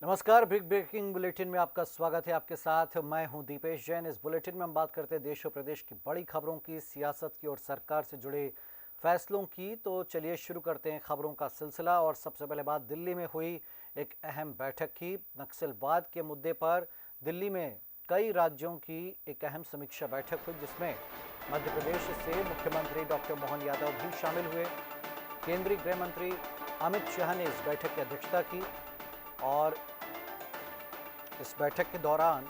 नमस्कार। Big breaking bulletin में आपका स्वागत है। आपके साथ मैं हूं दीपेश जैन। इस बुलेटिन में हम बात करते हैं देश और प्रदेश की बड़ी खबरों की, सियासत की और सरकार से जुड़े फैसलों की। तो चलिए शुरू करते हैं खबरों का सिलसिला। और सबसे पहले बात दिल्ली में हुई एक अहम बैठक की। नक्सलवाद के मुद्दे पर दिल्ली में कई राज्यों की एक अहम समीक्षा बैठक हुई, जिसमें मध्य प्रदेश से मुख्यमंत्री डॉक्टर मोहन यादव भी शामिल हुए। केंद्रीय गृह मंत्री अमित शाह ने इस बैठक की अध्यक्षता की और इस बैठक के दौरान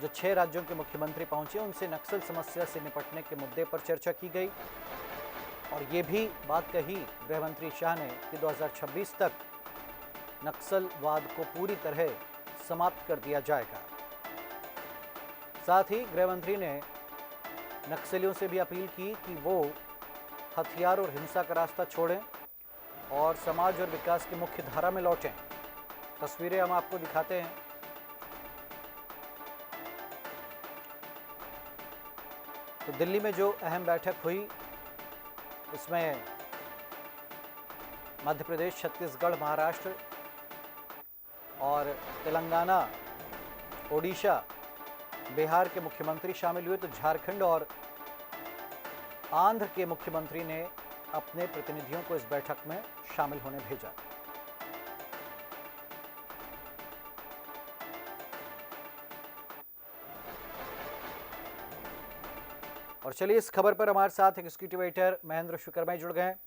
जो 6 राज्यों के मुख्यमंत्री पहुंचे, उनसे नक्सल समस्या से निपटने के मुद्दे पर चर्चा की गई। और ये भी बात कही गृह मंत्री शाह ने कि 2026 तक नक्सलवाद को पूरी तरह समाप्त कर दिया जाएगा। साथ ही गृह मंत्री ने नक्सलियों से भी अपील की कि वो हथियार और हिंसा का रास्ता छोड़ें और समाज और विकास की मुख्य धारा में लौटें। तस्वीरें हम आपको दिखाते हैं। तो दिल्ली में जो अहम बैठक हुई, इसमें मध्य प्रदेश, छत्तीसगढ़, महाराष्ट्र और तेलंगाना, ओडिशा, बिहार के मुख्यमंत्री शामिल हुए। तो झारखंड और आंध्र के मुख्यमंत्री ने अपने प्रतिनिधियों को इस बैठक में शामिल होने भेजा। और चलिए इस खबर पर हमारे साथ एग्जीक्यूटिव एडिटर महेंद्र शुक्रमा जुड़ गए हैं।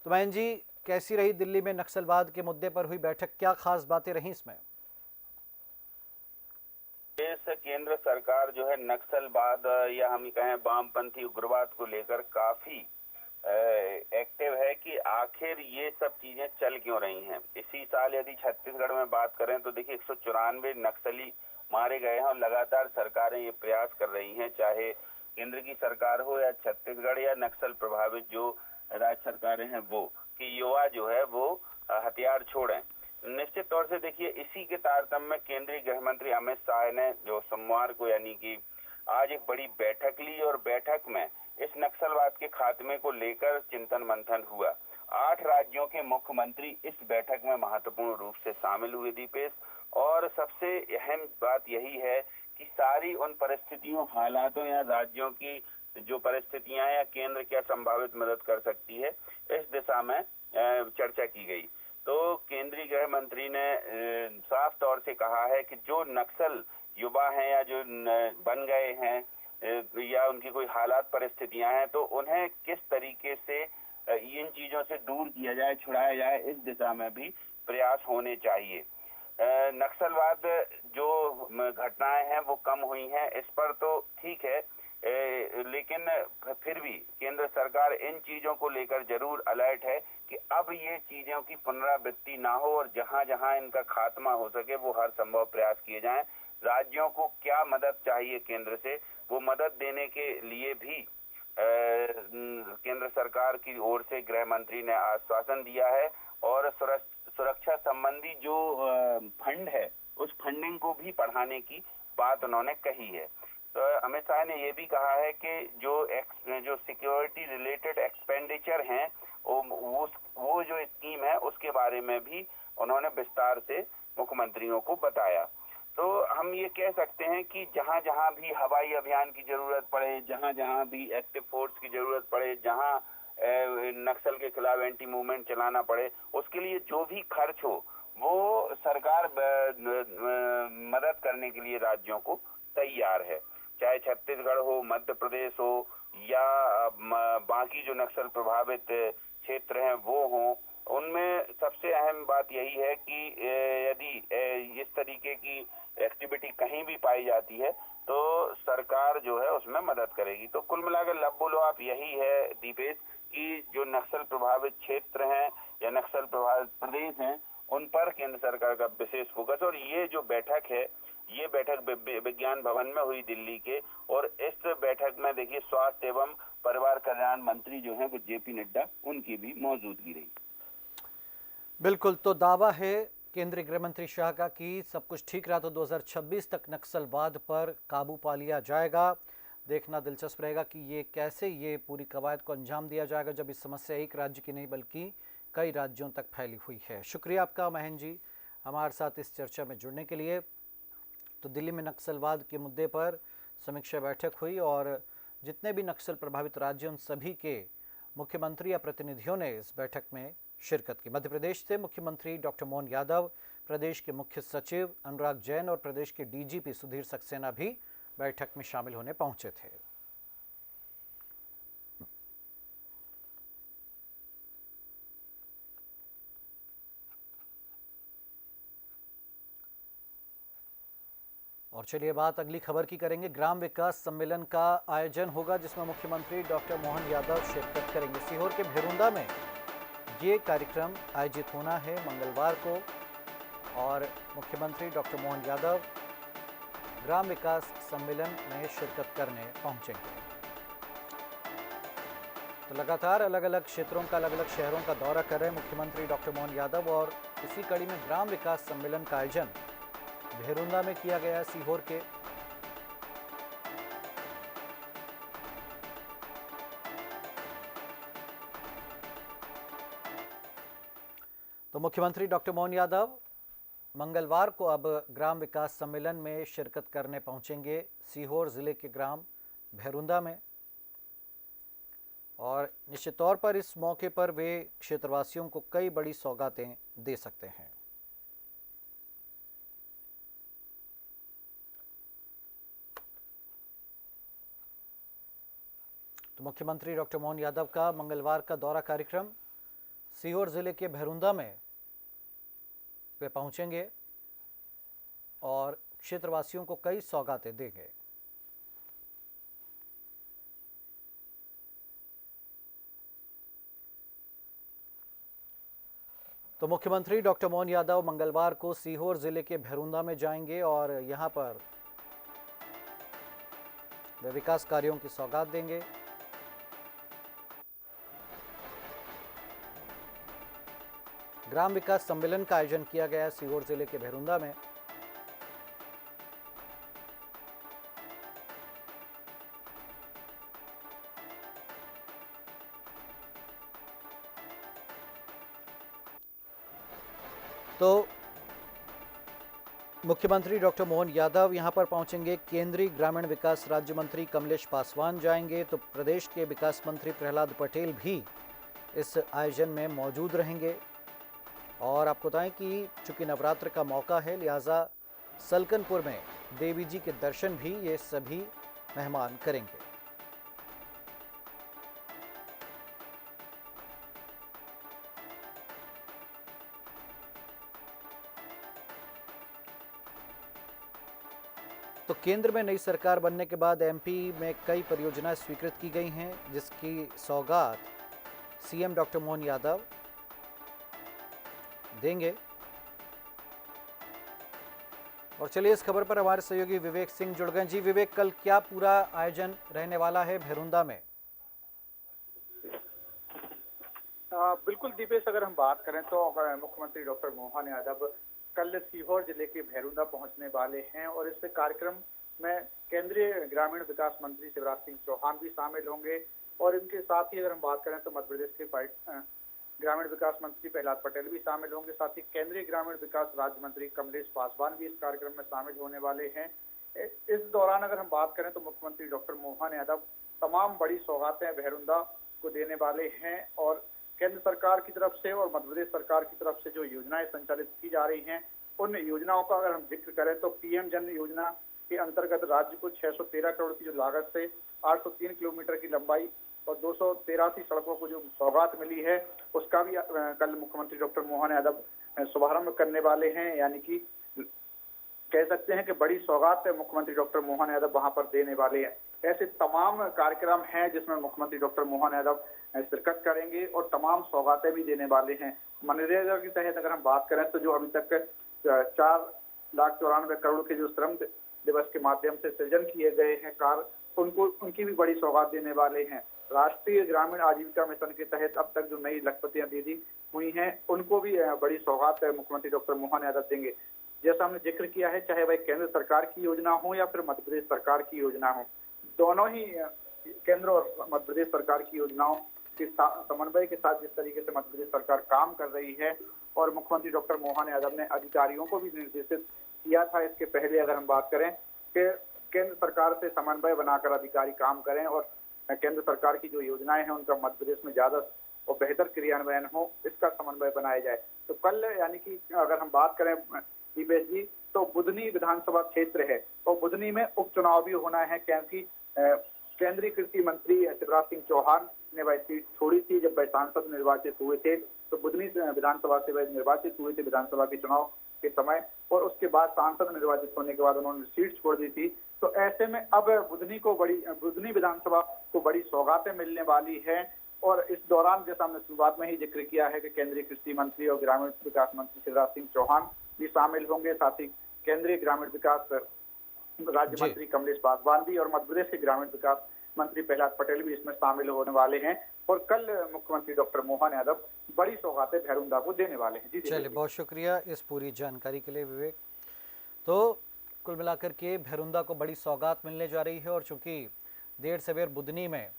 तो महेंद्र जी, कैसी रही दिल्ली में नक्सलवाद के मुद्दे पर हुई बैठक? क्या खास बातें रही इसमें? केंद्र सरकार जो है नक्सलवाद या हम कहें वामपंथी उग्रवाद को लेकर काफी एक्टिव है कि आखिर ये सब चीजें चल क्यों रही हैं। इसी साल यदि छत्तीसगढ़ में बात करें तो देखिए 194 नक्सली मारे गए हैं और लगातार सरकारें ये प्रयास कर रही हैं, चाहे केंद्र की सरकार हो या छत्तीसगढ़ या नक्सल प्रभावित जो राज्य सरकारें हैं, वो कि युवा जो है वो हथियार छोड़ें। निश्चित तौर से देखिए इसी के तारतम्य में केंद्रीय गृह मंत्री अमित शाह ने जो सोमवार को यानी कि आज एक बड़ी बैठक ली और बैठक में इस नक्सलवाद के खात्मे को लेकर चिंतन मंथन हुआ। 8 राज्यों के मुख्यमंत्री इस बैठक में महत्वपूर्ण रूप से शामिल हुए दीपेश। और सबसे अहम बात यही है कि सारी उन परिस्थितियों, हालातों या राज्यों की जो परिस्थितियां या केंद्र क्या संभावित मदद कर सकती है, इस दिशा में चर्चा की गई। तो केंद्रीय गृह मंत्री ने साफ तौर से कहा है कि जो नक्सल युवा हैं या जो बन गए हैं या उनकी कोई हालात परिस्थितियां हैं, तो उन्हें किस तरीके से इन चीजों से दूर किया जाए, छुड़ाया जाए, इस दिशा में भी प्रयास होने चाहिए। नक्सलवाद जो घटनाएं हैं वो कम हुई हैं, इस पर तो ठीक है, लेकिन फिर भी केंद्र सरकार इन चीजों को लेकर जरूर अलर्ट है कि अब ये चीजों की पुनरावृत्ति ना हो और जहां जहां इनका खात्मा हो सके वो हर संभव प्रयास किए जाएं। राज्यों को क्या मदद चाहिए केंद्र से, वो मदद देने के लिए भी केंद्र सरकार की ओर से गृह मंत्री ने आश्वासन दिया है। और सुरक्षा संबंधी जो फंड है, उस फंडिंग को भी बढ़ाने की बात उन्होंने कही है। तो अमित शाह ने ये भी कहा है कि जो सिक्योरिटी रिलेटेड एक्सपेंडिचर हैं, वो जो स्कीम है उसके बारे में भी उन्होंने विस्तार से मुख्यमंत्रियों को बताया। तो हम ये कह सकते हैं कि जहां जहां भी हवाई अभियान की जरूरत पड़े, जहां जहां भी एक्टिव फोर्स की जरूरत पड़े, जहां नक्सल के खिलाफ एंटी मूवमेंट चलाना पड़े, उसके लिए जो भी खर्च हो वो सरकार मदद करने के लिए राज्यों को तैयार है। चाहे छत्तीसगढ़ हो, मध्य प्रदेश हो या बाकी जो नक्सल प्रभावित क्षेत्र हैं वो हों, उनमें सबसे अहम बात यही है कि यदि इस तरीके की एक्टिविटी कहीं भी पाई जाती है तो सरकार जो है उसमें मदद करेगी। तो कुल मिलाकर लब बोलो आप यही है दीपेश कि जो नक्सल प्रभावित क्षेत्र हैं या नक्सल प्रभावित प्रदेश हैं, उन पर केंद्र सरकार का विशेष फोकस। और ये जो बैठक है, ये बैठक विज्ञान भवन में हुई दिल्ली के, और इस बैठक में देखिए स्वास्थ्य एवं परिवार कल्याण मंत्री जो हैं वो जेपी नड्डा, उनकी भी मौजूदगी रही। बिल्कुल। तो दावा है केंद्रीय गृह मंत्री शाह का कि सब कुछ ठीक रहा तो 2026 तक नक्सलवाद पर काबू पा लिया जाएगा। देखना दिलचस्प रहेगा कि ये कैसे ये पूरी कवायद को अंजाम दिया जाएगा, जब इस समस्या एक राज्य की नहीं बल्कि कई राज्यों तक फैली हुई है। शुक्रिया आपका महेंद्र जी हमारे साथ इस चर्चा में जुड़ने के लिए। तो दिल्ली में नक्सलवाद के मुद्दे पर समीक्षा बैठक हुई और जितने भी नक्सल प्रभावित राज्य उन सभी के मुख्यमंत्री या प्रतिनिधियों ने इस बैठक में शिरकत की। मध्य प्रदेश से मुख्यमंत्री डॉक्टर मोहन यादव, प्रदेश के मुख्य सचिव अनुराग जैन और प्रदेश के डीजीपी सुधीर सक्सेना भी बैठक में शामिल होने पहुंचे थे। और चलिए बात अगली खबर की करेंगे। ग्राम विकास सम्मेलन का आयोजन होगा जिसमें मुख्यमंत्री डॉक्टर मोहन यादव शिरकत करेंगे। सीहोर के भेरुंदा में ये कार्यक्रम आयोजित होना है मंगलवार को और मुख्यमंत्री डॉक्टर मोहन यादव ग्राम विकास सम्मेलन में शिरकत करने पहुंचेंगे। तो लगातार अलग अलग क्षेत्रों का, अलग अलग शहरों का दौरा कर रहे हैं मुख्यमंत्री डॉक्टर मोहन यादव और इसी कड़ी में ग्राम विकास सम्मेलन का आयोजन भेरुंदा में किया गया है सीहोर के। तो मुख्यमंत्री डॉक्टर मोहन यादव मंगलवार को अब ग्राम विकास सम्मेलन में शिरकत करने पहुंचेंगे सीहोर जिले के ग्राम भेरुंदा में और निश्चित तौर पर इस मौके पर वे क्षेत्रवासियों को कई बड़ी सौगातें दे सकते हैं। तो मुख्यमंत्री डॉक्टर मोहन यादव का मंगलवार का दौरा कार्यक्रम सीहोर जिले के भेरुंदा में वे पहुंचेंगे और क्षेत्रवासियों को कई सौगातें देंगे। तो मुख्यमंत्री डॉक्टर मोहन यादव मंगलवार को सीहोर जिले के भेरुंदा में जाएंगे और यहां पर वे विकास कार्यों की सौगात देंगे। ग्राम विकास सम्मेलन का आयोजन किया गया है सीहोर जिले के भेरुंदा में। तो मुख्यमंत्री डॉक्टर मोहन यादव यहां पर पहुंचेंगे। केंद्रीय ग्रामीण विकास राज्य मंत्री कमलेश पासवान जाएंगे। तो प्रदेश के विकास मंत्री प्रहलाद पटेल भी इस आयोजन में मौजूद रहेंगे। और आपको बताएं कि चूंकि नवरात्र का मौका है लिहाजा सलकनपुर में देवी जी के दर्शन भी ये सभी मेहमान करेंगे। तो केंद्र में नई सरकार बनने के बाद एमपी में कई परियोजनाएं स्वीकृत की गई हैं जिसकी सौगात सीएम डॉक्टर मोहन यादव देंगे। और चलिए इस खबर पर हमारे सहयोगी विवेक सिंह जुड़ गए। जी विवेक, कल क्या पूरा आयोजन रहने वाला है भेरुंदा में? बिल्कुल दीपेश, अगर हम बात करें तो मुख्यमंत्री डॉक्टर मोहन यादव कल सीहोर जिले के भेरुंदा पहुंचने वाले हैं और इस कार्यक्रम में केंद्रीय ग्रामीण विकास मंत्री शिवराज सिंह चौहान भी शामिल होंगे और इनके साथ ही अगर हम बात करें तो मध्य प्रदेश के ग्रामीण विकास मंत्री प्रहलाद पटेल भी शामिल होंगे। साथ ही केंद्रीय ग्रामीण विकास राज्य मंत्री कमलेश पासवान भी इस कार्यक्रम में शामिल होने वाले हैं। इस दौरान अगर हम बात करें तो मुख्यमंत्री डॉक्टर मोहन यादव तमाम बड़ी सौगातें भेरुंदा को देने वाले हैं और केंद्र सरकार की तरफ से और मध्य प्रदेश सरकार की तरफ से जो योजनाएं संचालित की जा रही हैं उन योजनाओं का अगर हम जिक्र करें तो पीएम जन योजना के अंतर्गत राज्य को 613 करोड़ की जो लागत से 803 किलोमीटर की लंबाई और 283 सड़कों को जो सौगात मिली है उसका भी कल मुख्यमंत्री डॉक्टर मोहन यादव शुभारंभ करने वाले हैं। यानी कि कह सकते हैं कि बड़ी सौगात मुख्यमंत्री डॉक्टर मोहन यादव वहां पर देने वाले हैं। ऐसे तमाम कार्यक्रम हैं जिसमें मुख्यमंत्री डॉक्टर मोहन यादव शिरकत करेंगे और तमाम सौगातें भी देने वाले हैं। मनरेगा के तहत अगर हम बात करें तो जो अभी तक 4,94,00,000 करोड़ के जो श्रम दिवस के माध्यम से सृजन किए गए हैं कार्य, उनकी भी बड़ी सौगात देने वाले हैं। राष्ट्रीय ग्रामीण आजीविका मिशन के तहत अब तक जो नई लखपतियां दीदी हुई हैं उनको भी बड़ी सौगात मुख्यमंत्री डॉक्टर मोहन यादव देंगे। जैसा हमने जिक्र किया है, चाहे वह केंद्र सरकार की योजना हो या फिर मध्य प्रदेश सरकार की योजना हो, दोनों ही केंद्र और मध्य प्रदेश सरकार की योजनाओं के समन्वय के साथ जिस तरीके से मध्य प्रदेश सरकार काम कर रही है और मुख्यमंत्री डॉक्टर मोहन यादव ने अधिकारियों को भी निर्देशित किया था। इसके पहले अगर हम बात करें कि केंद्र सरकार से समन्वय बनाकर अधिकारी काम करें और केंद्र सरकार की जो योजनाएं हैं उनका मध्य प्रदेश में ज्यादा और बेहतर क्रियान्वयन हो, इसका समन्वय बनाया जाए। तो कल यानी कि अगर हम बात करें दीपेश जी, तो बुधनी विधानसभा क्षेत्र है और बुधनी में उपचुनाव भी होना है, क्योंकि केंद्रीय कृषि मंत्री शिवराज सिंह चौहान ने वह सीट छोड़ी थी जब वह सांसद निर्वाचित हुए थे। तो बुधनी विधानसभा से वह निर्वाचित हुए थे विधानसभा के चुनाव के समय, और उसके बाद सांसद निर्वाचित होने के बाद उन्होंने सीट छोड़ दी थी। तो ऐसे में अब बुधनी विधानसभा को बड़ी सौगातें मिलने वाली है। और इस दौरान जैसा हमने शुरुआत में ही जिक्र किया है कि केंद्रीय कृषि मंत्री और ग्रामीण विकास मंत्री शिवराज सिंह चौहान भी शामिल होंगे, साथ ही केंद्रीय ग्रामीण विकास राज्य मंत्री कमलेश पासवान भी और मध्य प्रदेश के ग्रामीण विकास मंत्री प्रहलाद पटेल भी इसमें शामिल होने वाले हैं। और कल मुख्यमंत्री डॉक्टर मोहन यादव बड़ी सौगातें भैरुंदा को देने वाले हैं। चलिए, बहुत शुक्रिया इस पूरी जानकारी के लिए विवेक। तो कुल मिलाकर के भैरुंदा को बड़ी सौगात मिलने जा रही है, और चूंकि देर सवेर बुधनी में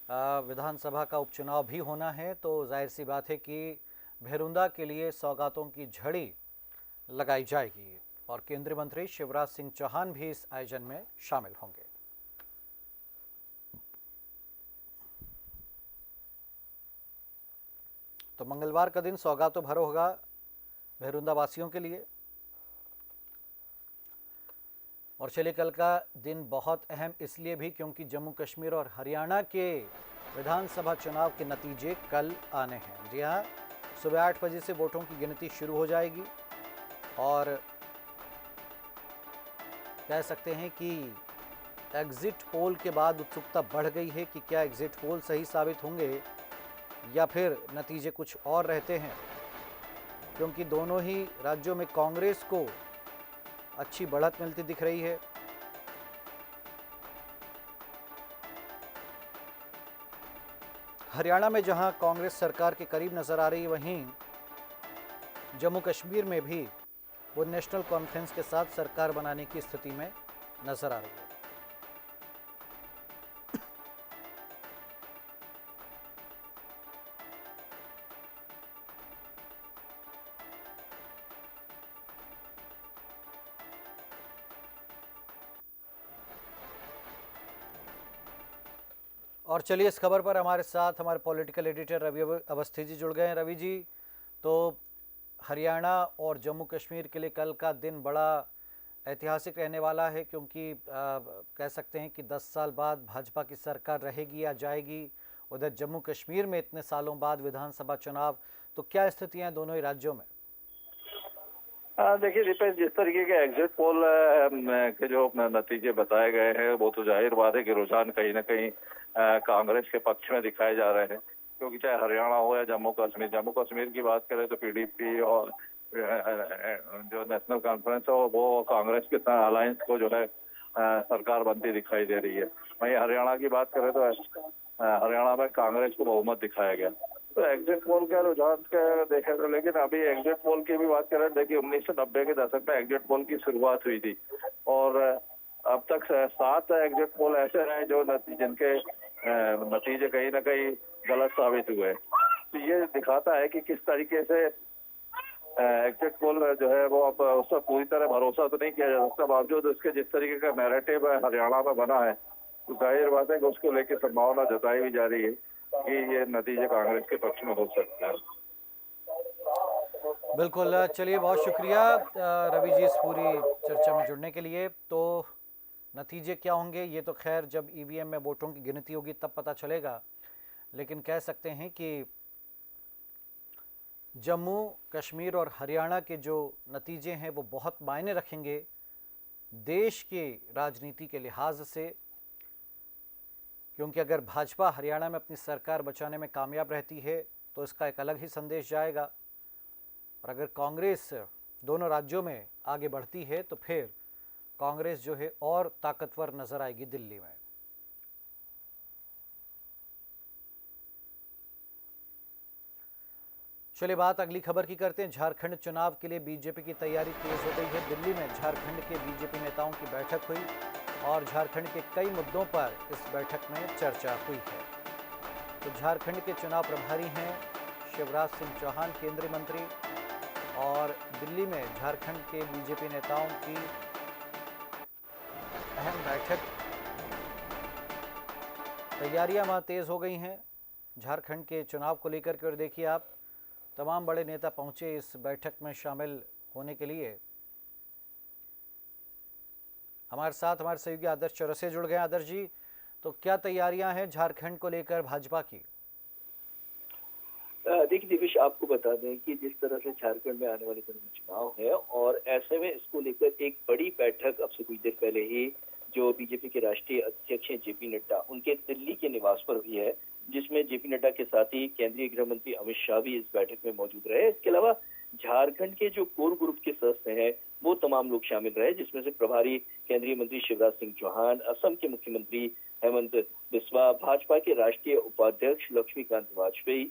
विधानसभा का उपचुनाव भी होना है, तो जाहिर सी बात है कि भैरुंदा के लिए सौगातों की झड़ी लगाई जाएगी और केंद्रीय मंत्री शिवराज सिंह चौहान भी इस आयोजन में शामिल होंगे। तो मंगलवार का दिन सौगातों भरा होगा भैरुंदा वासियों के लिए। और चलिए, कल का दिन बहुत अहम इसलिए भी क्योंकि जम्मू कश्मीर और हरियाणा के विधानसभा चुनाव के नतीजे कल आने हैं। जी हाँ, सुबह 8 बजे से वोटों की गिनती शुरू हो जाएगी और कह सकते हैं कि एग्जिट पोल के बाद उत्सुकता बढ़ गई है कि क्या एग्जिट पोल सही साबित होंगे या फिर नतीजे कुछ और रहते हैं, क्योंकि दोनों ही राज्यों में कांग्रेस को अच्छी बढ़त मिलती दिख रही है। हरियाणा में जहां कांग्रेस सरकार के करीब नजर आ रही है, वहीं जम्मू कश्मीर में भी वो नेशनल कॉन्फ्रेंस के साथ सरकार बनाने की स्थिति में नजर आ रही है। और चलिए, इस खबर पर हमारे साथ हमारे पॉलिटिकल एडिटर रवि अवस्थी जी जुड़ गए हैं। रवि जी, तो हरियाणा और जम्मू कश्मीर के लिए कल का दिन बड़ा ऐतिहासिक रहने वाला है, क्योंकि कह सकते हैं कि 10 साल बाद भाजपा की सरकार रहेगी या जाएगी। उधर जम्मू कश्मीर में इतने सालों बाद विधानसभा चुनाव, तो क्या स्थितियां हैं दोनों ही राज्यों में? देखिए दीपेश, जिस तरीके के एग्जिट पोल के जो नतीजे बताए गए हैं, वो तो जाहिर बात है कि रुझान कहीं ना कहीं कांग्रेस के पक्ष में दिखाए जा रहे हैं, क्योंकि चाहे हरियाणा हो या जम्मू कश्मीर की बात करें तो पीडीपी और जो नेशनल कॉन्फ्रेंस है वो कांग्रेस के साथ अलायंस को जो है सरकार बनती दिखाई दे रही है। वहीं हरियाणा की बात करें तो हरियाणा में कांग्रेस को बहुमत दिखाया गया। तो एग्जिट पोल का रुझान देखे तो, लेकिन अभी एग्जिट पोल की भी बात करें, देखिए 1990 के दशक में एग्जिट पोल की शुरुआत हुई थी और अब तक 7 एग्जिट पोल ऐसे रहे जो जिनके नतीजे कहीं ना कहीं गलत साबित हुए। तो ये दिखाता है कि किस तरीके से एग्जिट पोल जो है वो अब उस पर पूरी तरह भरोसा तो नहीं किया जा सकता, बावजूद उसके जिस तरीके का नैरेटिव हरियाणा में बना है, तो जाहिर बात है कि उसको लेकर संभावना जताई भी जा रही है कि ये नतीजे कांग्रेस के पक्ष में हो सकते हैं। बिल्कुल, चलिए, बहुत शुक्रिया रवि जी इस पूरी चर्चा में जुड़ने के लिए। तो नतीजे क्या होंगे ये तो खैर जब ईवीएम में वोटों की गिनती होगी तब पता चलेगा, लेकिन कह सकते हैं कि जम्मू कश्मीर और हरियाणा के जो नतीजे हैं वो बहुत मायने रखेंगे देश के राजनीति के लिहाज से, क्योंकि अगर भाजपा हरियाणा में अपनी सरकार बचाने में कामयाब रहती है तो इसका एक अलग ही संदेश जाएगा, और अगर कांग्रेस दोनों राज्यों में आगे बढ़ती है तो फिर कांग्रेस जो है और ताकतवर नजर आएगी दिल्ली में। चलिए, बात अगली खबर की करते हैं। झारखंड चुनाव के लिए बीजेपी की तैयारी तेज हो गई है। दिल्ली में झारखंड के बीजेपी नेताओं की बैठक हुई और झारखंड के कई मुद्दों पर इस बैठक में चर्चा हुई है। तो झारखंड के चुनाव प्रभारी हैं शिवराज सिंह चौहान केंद्रीय मंत्री, और दिल्ली में झारखंड के बीजेपी नेताओं की अहम बैठक, तैयारियां वहां तेज हो गई हैं झारखंड के चुनाव को लेकर के। और देखिए आप, तमाम बड़े नेता पहुंचे इस बैठक में शामिल होने के लिए। हमारे साथ हमारे सहयोगी आदर्श चौरसिया जुड़ गए। आदर्श जी, तो क्या तैयारियां हैं झारखंड को लेकर भाजपा की? देखिए दिवेश, आपको बता दें कि जिस तरह से झारखंड में आने वाले दिनों में चुनाव है और ऐसे में इसको लेकर एक बड़ी बैठक अब से कुछ देर पहले ही जो बीजेपी के राष्ट्रीय अध्यक्ष हैं जेपी नड्डा, उनके दिल्ली के निवास पर हुई है, जिसमें जेपी नड्डा के साथ ही केंद्रीय गृह मंत्री अमित शाह भी इस बैठक में मौजूद रहे। इसके अलावा झारखंड के जो कोर ग्रुप के सदस्य हैं वो तमाम लोग शामिल रहे, जिसमें से प्रभारी केंद्रीय मंत्री शिवराज सिंह चौहान, असम के मुख्यमंत्री हेमंत बिस्वा, भाजपा के राष्ट्रीय उपाध्यक्ष लक्ष्मीकांत वाजपेयी,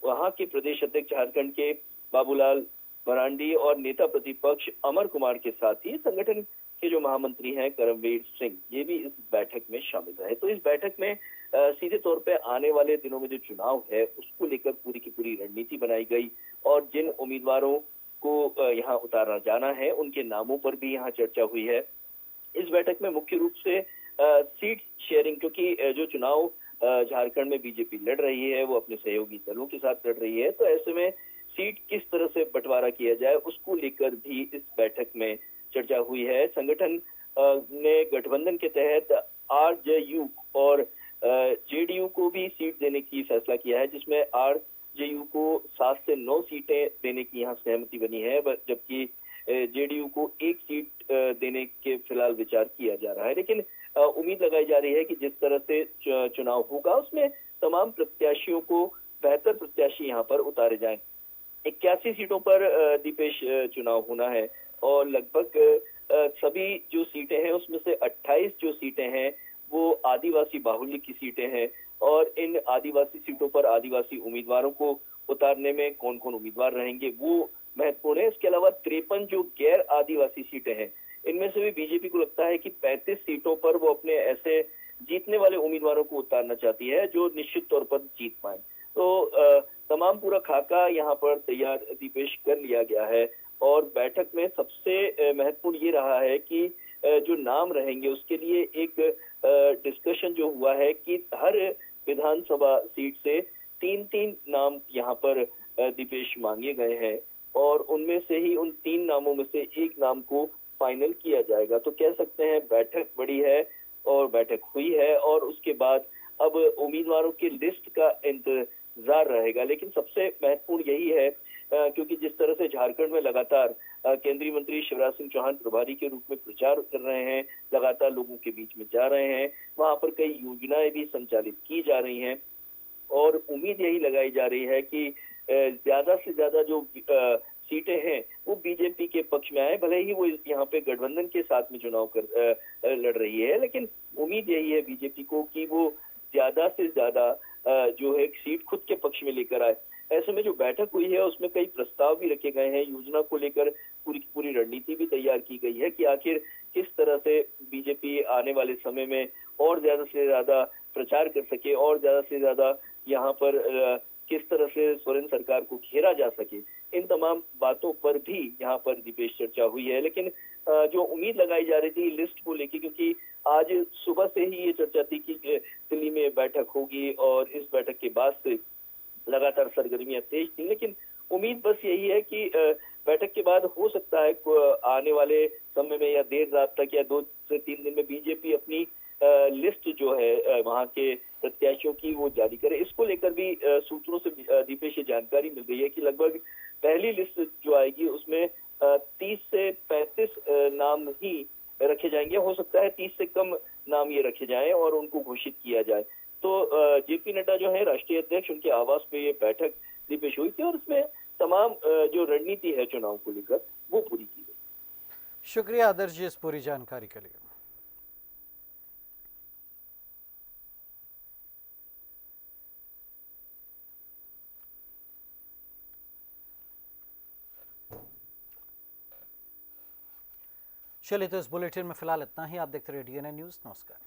वहां के प्रदेश अध्यक्ष झारखंड के बाबूलाल मरांडी और नेता प्रतिपक्ष अमर कुमार के साथ ही संगठन के जो महामंत्री हैं करमवीर सिंह, ये भी इस बैठक में शामिल रहे। तो इस बैठक में सीधे तौर पे आने वाले दिनों में जो चुनाव है उसको लेकर पूरी की पूरी रणनीति बनाई गई और जिन उम्मीदवारों को यहाँ उतारा जाना है उनके नामों पर भी यहाँ चर्चा हुई है। इस बैठक में मुख्य रूप से सीट शेयरिंग, क्योंकि जो चुनाव झारखंड में बीजेपी लड़ रही है वो अपने सहयोगी दलों के साथ लड़ रही है, तो ऐसे में सीट किस तरह से बंटवारा किया जाए उसको लेकर भी इस बैठक में चर्चा हुई है। संगठन ने गठबंधन के तहत आरजेयू और जेडीयू को भी सीट देने की फैसला किया है, जिसमें आरजेयू को 7 से 9 सीटें देने की यहाँ सहमति बनी है, जबकि जेडीयू को 1 सीट देने के फिलहाल विचार किया जा रहा है। लेकिन उम्मीद लगाई जा रही है कि जिस तरह से चुनाव होगा उसमें तमाम प्रत्याशियों को बेहतर प्रत्याशी यहाँ पर उतारे जाएं। 81 सीटों पर दीपेश चुनाव होना है और लगभग सभी जो सीटें हैं उसमें से 28 जो सीटें हैं वो आदिवासी बाहुल्य की सीटें हैं और इन आदिवासी सीटों पर आदिवासी उम्मीदवारों को उतारने में कौन कौन उम्मीदवार रहेंगे वो महत्वपूर्ण है। इसके अलावा 53 जो गैर आदिवासी सीटें हैं इनमें से भी बीजेपी को लगता है कि 35 सीटों पर वो अपने ऐसे जीतने वाले उम्मीदवारों को उतारना चाहती है जो निश्चित तौर पर जीत पाए। तो तमाम पूरा खाका यहाँ पर तैयार दीपेश कर लिया गया है और बैठक में सबसे महत्वपूर्ण ये रहा है कि जो नाम रहेंगे उसके लिए एक डिस्कशन जो हुआ है कि हर विधानसभा सीट से 3-3 नाम यहाँ पर दीपेश मांगे गए हैं और उनमें से ही उन 3 नामों में से एक नाम को फाइनल किया जाएगा। तो कह सकते हैं बैठक बड़ी है और बैठक हुई है और उसके बाद अब उम्मीदवारों की लिस्ट का इंतजार रहेगा। लेकिन सबसे महत्वपूर्ण यही है क्योंकि जिस तरह से झारखंड में लगातार केंद्रीय मंत्री शिवराज सिंह चौहान प्रभारी के रूप में प्रचार कर रहे हैं, लगातार लोगों के बीच में जा रहे हैं, वहां पर कई योजनाएं भी संचालित की जा रही हैं और उम्मीद यही लगाई जा रही है कि ज्यादा से ज्यादा जो सीटें हैं वो बीजेपी के पक्ष में आए, भले ही वो यहाँ पे गठबंधन के साथ में चुनाव लड़ रही है, लेकिन उम्मीद यही है बीजेपी को कि वो ज्यादा से ज्यादा जो है सीट खुद के पक्ष में लेकर आए। ऐसे में जो बैठक हुई है उसमें कई प्रस्ताव भी रखे गए हैं, योजना को लेकर पूरी की पूरी रणनीति भी तैयार की गई है कि आखिर किस तरह से बीजेपी आने वाले समय में और ज्यादा से ज्यादा प्रचार कर सके और ज्यादा से ज्यादा यहाँ पर किस तरह से सोरेन सरकार को घेरा जा सके। इन तमाम बातों पर भी यहाँ पर दीपेश चर्चा हुई है। लेकिन जो उम्मीद लगाई जा रही थी लिस्ट को लेकर, क्योंकि आज सुबह से ही ये चर्चा थी कि दिल्ली में बैठक होगी और इस बैठक के बाद से लगातार सरगर्मियां तेज थी, लेकिन उम्मीद बस यही है कि बैठक के बाद हो सकता है आने वाले समय में या देर रात तक या 2 से 3 दिन में बीजेपी अपनी लिस्ट जो है वहां के प्रत्याशियों की वो जारी करे। इसको लेकर भी सूत्रों से दीपेश ये जानकारी मिल गई है कि लगभग पहली लिस्ट जो आएगी उसमें 30 से 35 नाम ही रखे जाएंगे। हो सकता है 30 से कम नाम ये रखे जाएं और उनको घोषित किया जाए। तो जेपी नड्डा जो है राष्ट्रीय अध्यक्ष, उनके आवास पे ये बैठक दीपेश हुई थी और इसमें तमाम जो रणनीति है चुनाव को लेकर वो पूरी की गई। शुक्रिया आदर्श जी इस पूरी जानकारी के लिए। चलिए तो इस बुलेटिन में फिलहाल इतना ही। आप देखते रहिए डीएनए न्यूज़। नमस्कार।